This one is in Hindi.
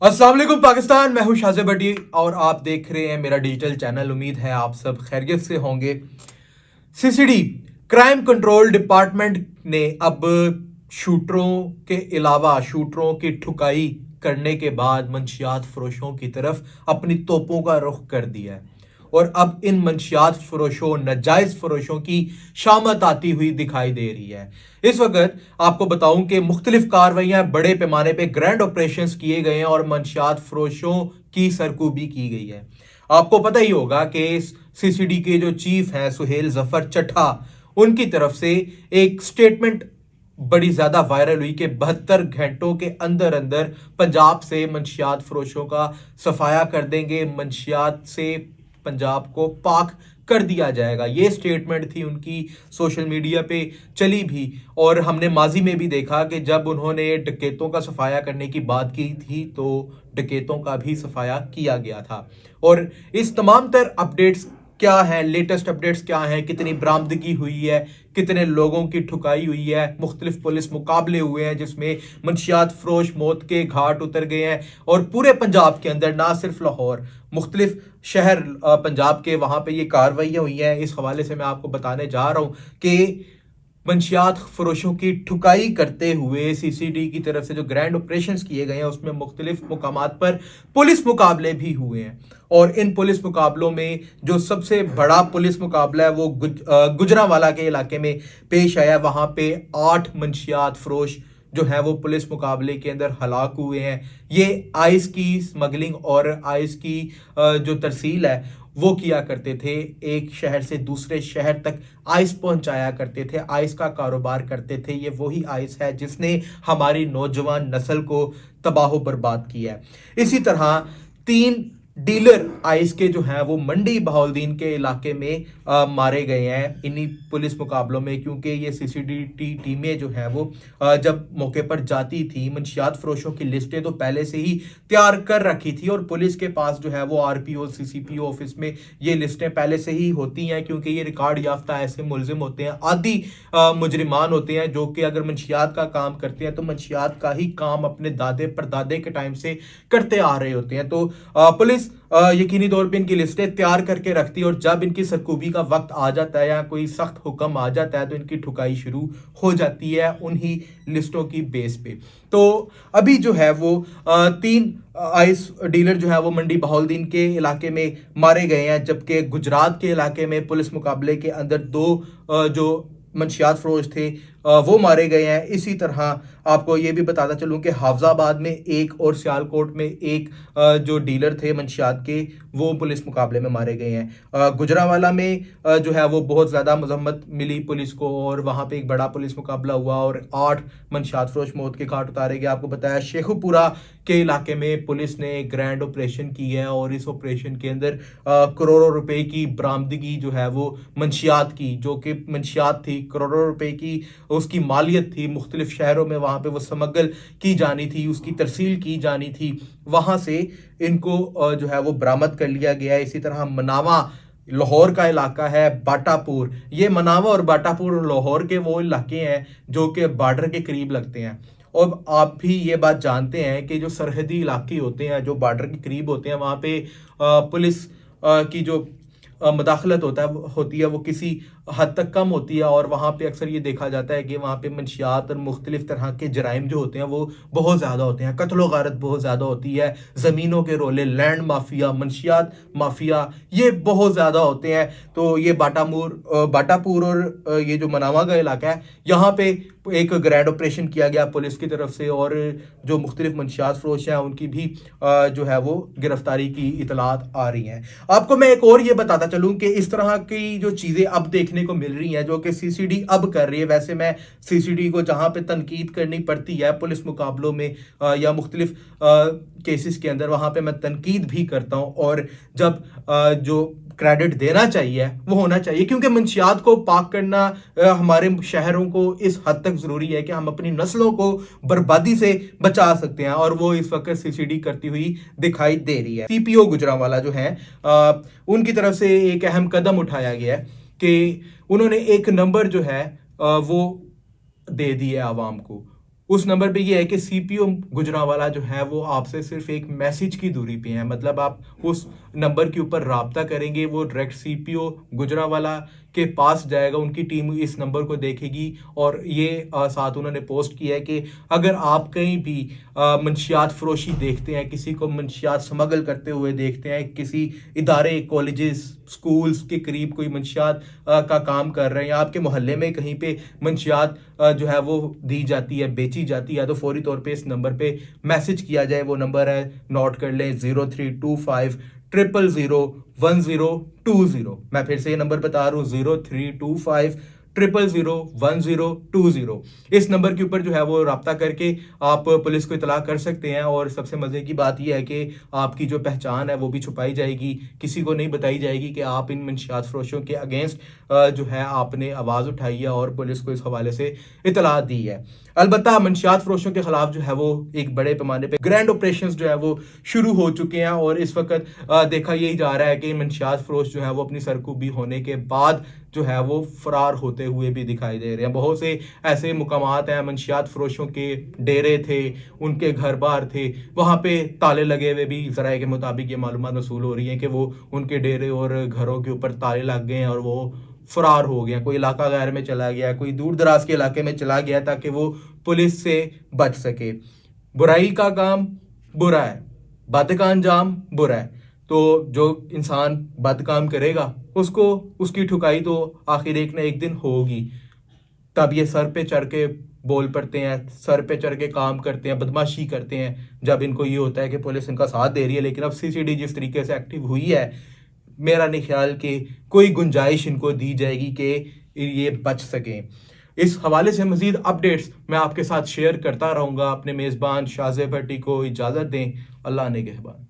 अस्सलाम वालेकुम पाकिस्तान। मैं हूं शाज़े भट्टी और आप देख रहे हैं मेरा डिजिटल चैनल। उम्मीद है आप सब खैरियत से होंगे। सीसीडी क्राइम कंट्रोल डिपार्टमेंट ने अब शूटरों के अलावा शूटरों की ठुकाई करने के बाद मंशियात फरोशों की तरफ अपनी तोपों का रुख कर दिया है और अब इन मंशियात फरोशों नाजायज फरोशों की शामत आती हुई दिखाई दे रही है। इस वक्त आपको बताऊं कि मुख्तलिफ कार्रवाइयां बड़े पैमाने पे ग्रैंड ऑपरेशंस किए गए हैं और मंशियात फरोशों की सरकूबी की गई है। आपको पता ही होगा कि सीसीडी के जो चीफ हैं सुहेल जफर चट्ठा, उनकी तरफ से एक स्टेटमेंट बड़ी ज्यादा वायरल हुई कि 72 घंटों के अंदर अंदर पंजाब से मंशियात फरोशों का सफाया कर देंगे, मंशियात से पंजाब को पाक कर दिया जाएगा। ये स्टेटमेंट थी उनकी, सोशल मीडिया पे चली भी और हमने माजी में भी देखा कि जब उन्होंने डकैतों का सफाया करने की बात की थी तो डकैतों का भी सफाया किया गया था। और इस तमाम तर अपडेट्स क्या है, लेटेस्ट अपडेट्स क्या हैं, कितनी बरामदगी हुई है, कितने लोगों की ठुकाई हुई है, मुख्तलिफ पुलिस मुकाबले हुए हैं जिसमें मंशियात फरोश मौत के घाट उतर गए हैं और पूरे पंजाब के अंदर, ना सिर्फ लाहौर, मुख्तलिफ शहर पंजाब के वहाँ पे ये कार्रवाइयाँ हुई हैं। इस हवाले से मैं आपको बताने जा रहा हूँ कि मंशियात फरोशों की ठुकाई करते हुए सीसीडी की तरफ से जो ग्रैंड ऑपरेशंस किए गए हैं उसमें मुख्तलिफ मुकामात पर पुलिस मुकाबले भी हुए हैं। और इन पुलिस मुकाबलों में जो सबसे बड़ा पुलिस मुकाबला है वो गुजरांवाला के इलाके में पेश आया। वहां पे 8 मंशियात फरोश जो है वो पुलिस मुकाबले के अंदर हलाक हुए हैं। ये आइस की स्मगलिंग और आइस की जो तरसील है वो किया करते थे, एक शहर से दूसरे शहर तक आइस पहुंचाया करते थे, आइस का कारोबार करते थे। ये वही आइस है जिसने हमारी नौजवान नस्ल को तबाह बर्बाद किया है। इसी तरह 3 डीलर आइस के जो हैं वो मंडी बहाउद्दीन के इलाके में मारे गए हैं इन्हीं पुलिस मुकाबलों में, क्योंकि ये सीसीडी टीमें जो हैं वो जब मौके पर जाती थी, मंशियात फरोशों की लिस्टें तो पहले से ही तैयार कर रखी थी और पुलिस के पास जो है वो आरपीओ सीसीपीओ ऑफिस में ये लिस्टें पहले से ही होती हैं, क्योंकि ये रिकॉर्ड याफ्ता ऐसे मुलजिम होते हैं, आदि मुजरिमान होते हैं जो कि अगर मंशियात का काम करते हैं तो मंशियात का ही काम अपने दादे परदादे के टाइम से करते आ रहे होते हैं। तो पुलिस यकीनी तौर पे इनकी लिस्टें तैयार करके रखती है और जब इनकी सरकूबी का वक्त आ जाता है या कोई सख्त हुक्म आ जाता है तो इनकी ठुकाई शुरू हो जाती है उन्हीं लिस्टों की बेस पे। तो अभी जो है वो 3 आइस डीलर जो है वो मंडी बहाउद्दीन के इलाके में मारे गए हैं, जबकि गुजरात के इलाके में पुलिस मुकाबले के अंदर 2 जो मंशियात फरोश थे वो मारे गए हैं। इसी तरह आपको ये भी बताता चलूं कि हाफजाबाद में एक और सियालकोट में एक जो डीलर थे मंशियात के वो पुलिस मुकाबले में मारे गए हैं। गुजरांवाला में जो है वो बहुत ज़्यादा मजम्मत मिली पुलिस को और वहाँ पे एक बड़ा पुलिस मुकाबला हुआ और 8 मंशियात फरोश मौत के घाट उतारे गए। आपको बताया शेखुपुरा के इलाके में पुलिस ने एक ग्रैंड ऑपरेशन की है और इस ऑपरेशन के अंदर करोड़ों रुपए की बरामदगी जो है वो मंशियात की, जो कि मंशियात थी, करोड़ों रुपए की उसकी मालियत थी, मुख्तलिफ शहरों में वहाँ पे वो स्मगल की जानी थी, उसकी तरसील की जानी थी, वहाँ से इनको जो है वो बरामद कर लिया गया है। इसी तरह मनावा लाहौर का इलाका है, बाटापुर, ये मनावा और बाटापुर लाहौर के वो इलाके हैं जो कि बॉर्डर के करीब लगते हैं। और आप भी ये बात जानते हैं कि जो सरहदी इलाके होते हैं जो बॉर्डर के करीब होते हैं वहाँ पे पुलिस की जो मदाखलत होती है वो किसी हद तक कम होती है और वहाँ पे अक्सर ये देखा जाता है कि वहाँ पे मंशियात और मुख्तलिफ तरह के जराइम जो होते हैं वो बहुत ज़्यादा होते हैं, कत्ल गारत बहुत ज़्यादा होती है, ज़मीनों के रोले, लैंड माफिया, मंशियात माफिया, ये बहुत ज़्यादा होते हैं। तो ये बाटापुर और ये जो मनावा का इलाका है यहाँ पे एक ग्रैंड ऑपरेशन किया गया पुलिस की तरफ से और जो मुख्तलिफ मंशियात फरोश हैं उनकी भी जो है वो गिरफ्तारी की इतलात आ रही हैं। आपको मैं एक और ये बताता चलूँ कि इस तरह की जो चीज़ें अब देखने को मिल रही हैं जो कि सीसीडी अब कर रही है, वैसे मैं सीसीडी को जहाँ पे तनकीद करनी पड़ती है पुलिस मुकाबलों में या मुख्तलिफ केसेस के अंदर, वहाँ पे मैं तनकीद भी करता हूँ और जब जो क्रेडिट देना चाहिए वो होना चाहिए, क्योंकि मंशियात को पाक करना हमारे शहरों को इस हद तक ज़रूरी है कि हम अपनी नस्लों को बर्बादी से बचा सकते हैं और वो इस वक्त सीसीडी करती हुई दिखाई दे रही है। सीपीओ गुजरांवाला जो है उनकी तरफ से एक अहम कदम उठाया गया है कि उन्होंने एक नंबर जो है वो दे दिया आवाम को उस नंबर पे ये है कि सीपीओ गुजरांवाला जो है वो आपसे सिर्फ एक मैसेज की दूरी पे है, मतलब आप उस नंबर के ऊपर राब्ता करेंगे, वो डायरेक्ट सीपीओ गुजरांवाला के पास जाएगा, उनकी टीम इस नंबर को देखेगी। और ये साथ उन्होंने पोस्ट किया है कि अगर आप कहीं भी मंशियात फरोशी देखते हैं, किसी को मंशियात स्मगल करते हुए देखते हैं, किसी इदारे कॉलेजेस स्कूल्स के करीब कोई मंशियात का काम कर रहे हैं, या आपके मोहल्ले में कहीं पे मंशियात जो है वो दी जाती है, बेची जाती है, तो फौरी तौर पे इस नंबर पे मैसेज किया जाए। वो नंबर है, नोट कर लें, 0325 0001020। मैं फिर से ये नंबर बता रहा हूँ, 0325 0001020। इस नंबर के ऊपर जो है वो रब्ता करके आप पुलिस को इतला कर सकते हैं। और सबसे मज़े की बात यह है कि आपकी जो पहचान है वो भी छुपाई जाएगी, किसी को नहीं बताई जाएगी कि आप इन मंशियात फरोशों के अगेंस्ट जो है आपने आवाज़ उठाई है और पुलिस को इस हवाले से इतला दी है। अलबत्ता मंशियात फरोशों के खिलाफ जो है वो एक बड़े पैमाने पे ग्रैंड ऑपरेशंस जो है वो शुरू हो चुके हैं। और इस वक्त देखा यही जा रहा है कि मंशियात फरोश जो है वो अपनी सरकूबी होने के बाद जो है वो फरार होते हुए भी दिखाई दे रहे हैं। बहुत से ऐसे मुकामात हैं, मंशियात फरोशों के डेरे थे, उनके घर बार थे, वहाँ पे ताले लगे हुए भी ज़राए के मुताबिक ये मालूमात वसूल हो रही हैं कि वो उनके डेरे और घरों के ऊपर ताले लग गए हैं और वो फरार हो गया, कोई इलाका गैर में चला गया, कोई दूर दराज के इलाके में चला गया ताकि वो पुलिस से बच सके। बुराई का काम बुरा है, बद का अंजाम बुरा है। तो जो इंसान बद काम करेगा उसको उसकी ठुकाई तो आखिर एक ना एक दिन होगी। तब ये सर पे चढ़ के बोल पड़ते हैं, सर पे चढ़ के काम करते हैं, बदमाशी करते हैं, जब इनको ये होता है कि पुलिस इनका साथ दे रही है। लेकिन अब सीसीडी जिस तरीके से एक्टिव हुई है, मेरा नहीं ख्याल कि कोई गुंजाइश इनको दी जाएगी कि ये बच सकें। इस हवाले से मज़ीद अपडेट्स मैं आपके साथ शेयर करता रहूँगा। अपने मेज़बान शाज़े भट्टी को इजाज़त दें। अल्लाह ने निगहबान।